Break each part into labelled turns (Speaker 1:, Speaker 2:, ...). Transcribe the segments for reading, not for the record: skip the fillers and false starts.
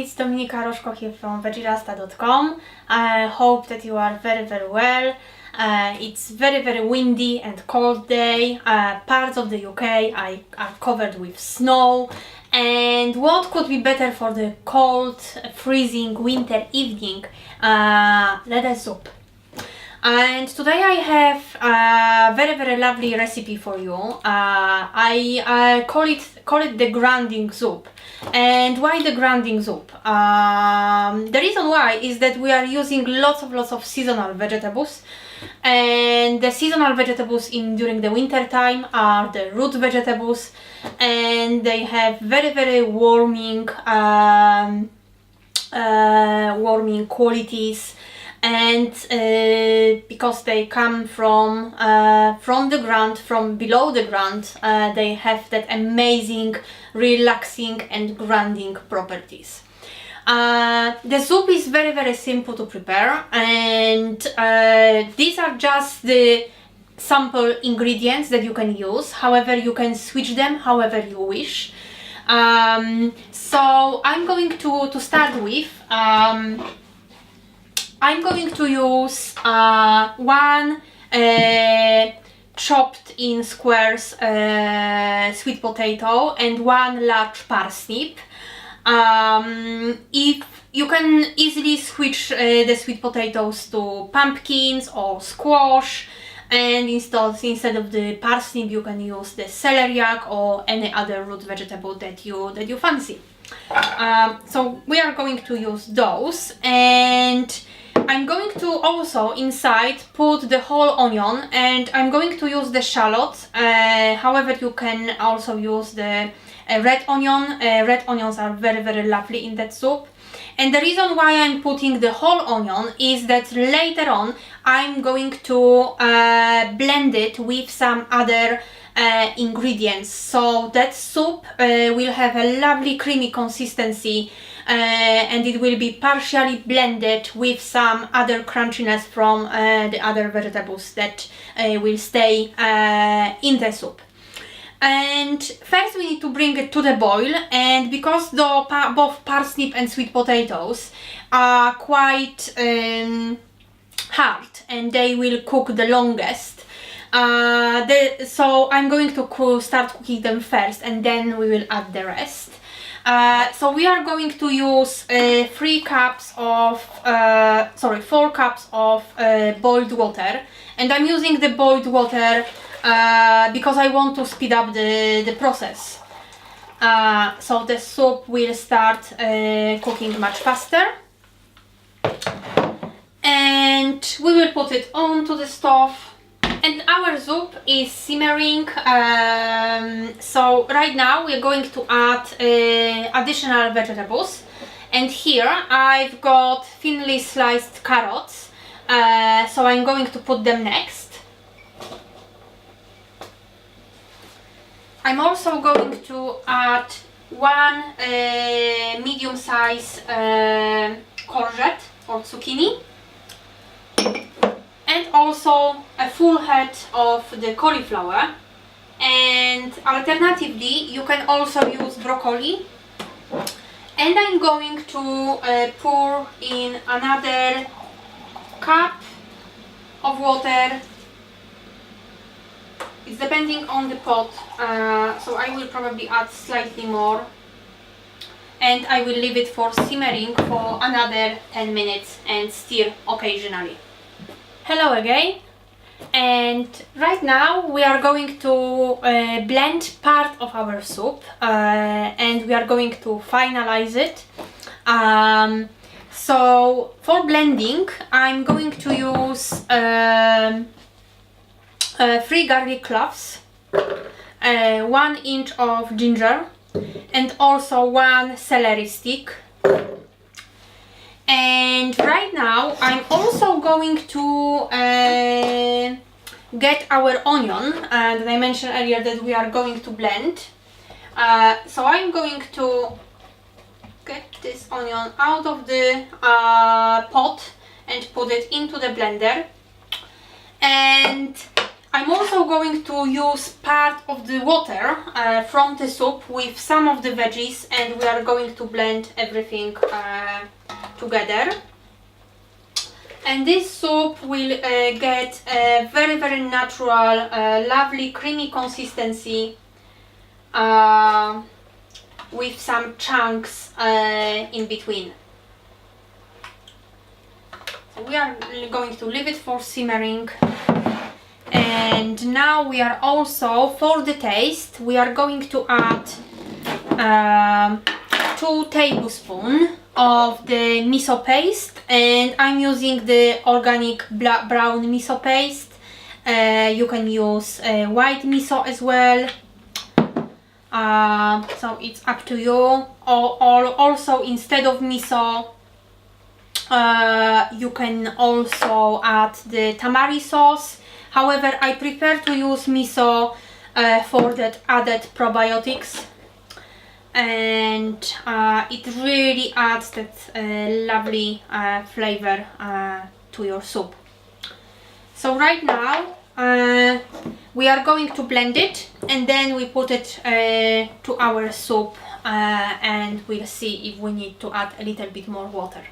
Speaker 1: it's Dominika Roszko here from veggerasta.com. I hope that you are very well. It's very windy and cold day. Parts of the UK are covered with snow, and what could be better for the cold, freezing winter evening than a soup. And today I have a very lovely recipe for you. I call it the grinding soup. And why the grinding soup? The reason why is that we are using lots of seasonal vegetables, and the seasonal vegetables during the winter time are the root vegetables, and they have very warming warming qualities. And because they come from the ground, from below the ground, they have that amazing relaxing and grounding properties. The soup is very simple to prepare, and these are just the sample ingredients that you can use. However, you can switch them however you wish. So I'm going to start with I'm going to use one chopped in squares sweet potato and one large parsnip. If you can easily switch the sweet potatoes to pumpkins or squash, and instead of the parsnip you can use the celeriac or any other root vegetable that you fancy. So we are going to use those, and I'm going to also inside put the whole onion, and I'm going to use the shallots. However, you can also use the red onion. Red onions are very lovely in that soup. And the reason why I'm putting the whole onion is that later on I'm going to blend it with some other ingredients, so that soup will have a lovely creamy consistency, and it will be partially blended with some other crunchiness from the other vegetables that will stay in the soup. And first we need to bring it to the boil, and because both parsnip and sweet potatoes are quite hard and they will cook the longest, so I'm going to start cooking them first, and then we will add the rest. So we are going to use 4 cups of boiled water, and I'm using the boiled water because I want to speed up the process. So the soup will start cooking much faster, and we will put it onto the stove. And our soup is simmering, so right now we're going to add additional vegetables. And here I've got thinly sliced carrots, so I'm going to put them next. I'm also going to add one medium-sized courgette or zucchini, and also a full head of the cauliflower. And alternatively you can also use broccoli. And I'm going to pour in another cup of water. It's depending on the pot, so I will probably add slightly more, and I will leave it for simmering for another 10 minutes and stir occasionally. Hello again, and right now we are going to blend part of our soup, and we are going to finalize it. So for blending I'm going to use 3 garlic cloves, 1 inch of ginger, and also 1 celery stick. And right now I'm also going to get our onion that I mentioned earlier that we are going to blend. So I'm going to get this onion out of the pot and put it into the blender. And I'm also going to use part of the water from the soup with some of the veggies, and we are going to blend everything together. And this soup will get a very, very natural, lovely creamy consistency with some chunks in between. So we are going to leave it for simmering. And now we are also, for the taste, we are going to add 2 tablespoons of the miso paste, and I'm using the organic brown miso paste. You can use white miso as well, so it's up to you. Or also, instead of miso, you can also add the tamari sauce. However, I prefer to use miso for that added probiotics, and it really adds that lovely flavor to your soup. So right now we are going to blend it, and then we put it to our soup, and we'll see if we need to add a little bit more water.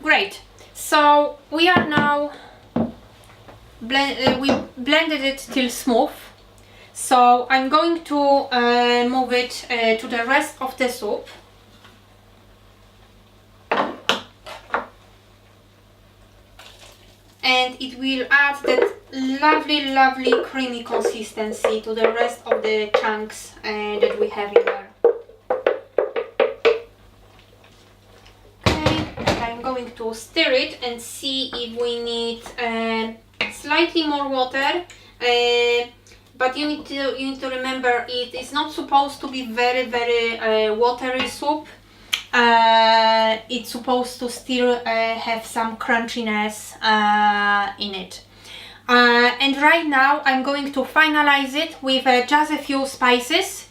Speaker 1: Great, so we are now we blended it till smooth. So I'm going to move it to the rest of the soup. And it will add that lovely creamy consistency to the rest of the chunks that we have in there. I'm going to stir it and see if we need slightly more water, but you need to remember it is not supposed to be very watery soup. It's supposed to still have some crunchiness in it. And right now I'm going to finalize it with just a few spices.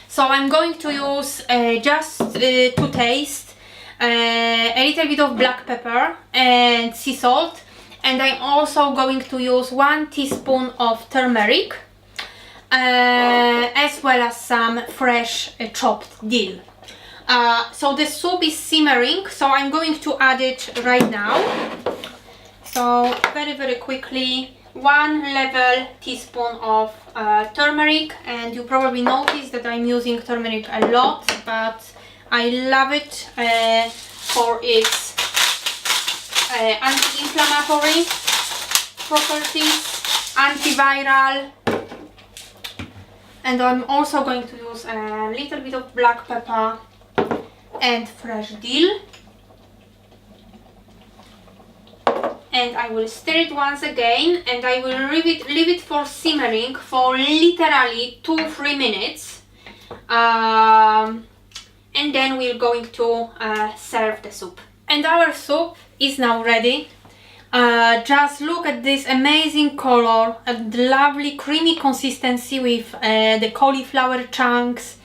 Speaker 1: So I'm going to use just to taste a little bit of black pepper and sea salt, and I'm also going to use 1 teaspoon of turmeric, as well as some fresh chopped dill. So the soup is simmering, so I'm going to add it right now. So very quickly, 1 level teaspoon of turmeric, and you probably notice that I'm using turmeric a lot, but I love it for its anti-inflammatory properties, antiviral, and I'm also going to use a little bit of black pepper and fresh dill, and I will stir it once again, and I will leave it for simmering for literally 2-3 minutes. And then we're going to serve the soup. And our soup is now ready. Just look at this amazing color and the lovely creamy consistency with the cauliflower chunks.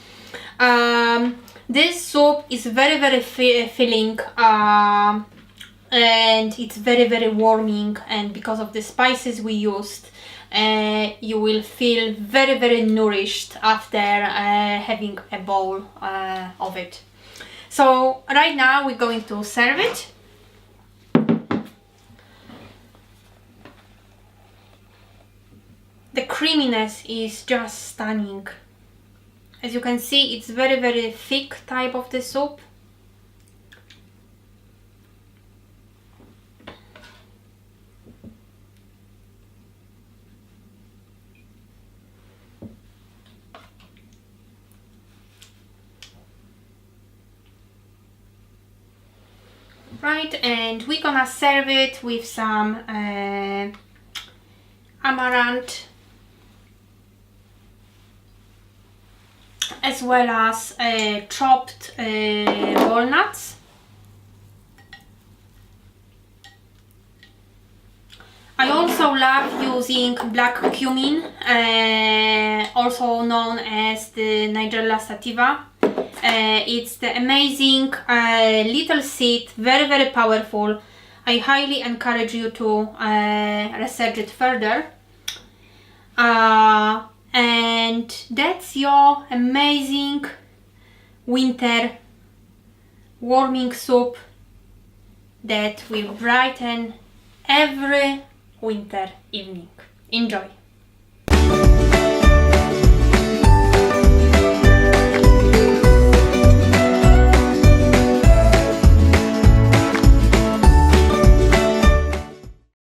Speaker 1: This soup is very filling, and it's very warming, and because of the spices we used, you will feel very nourished after having a bowl of it. So right now we're going to serve it. The creaminess is just stunning. As you can see, it's very thick type of the soup. Right, and we're gonna serve it with some amaranth as well as chopped walnuts. I also love using black cumin, also known as the Nigella sativa. It's the amazing little seed, very powerful. I highly encourage you to research it further. And that's your amazing winter warming soup that will brighten every winter evening. Enjoy!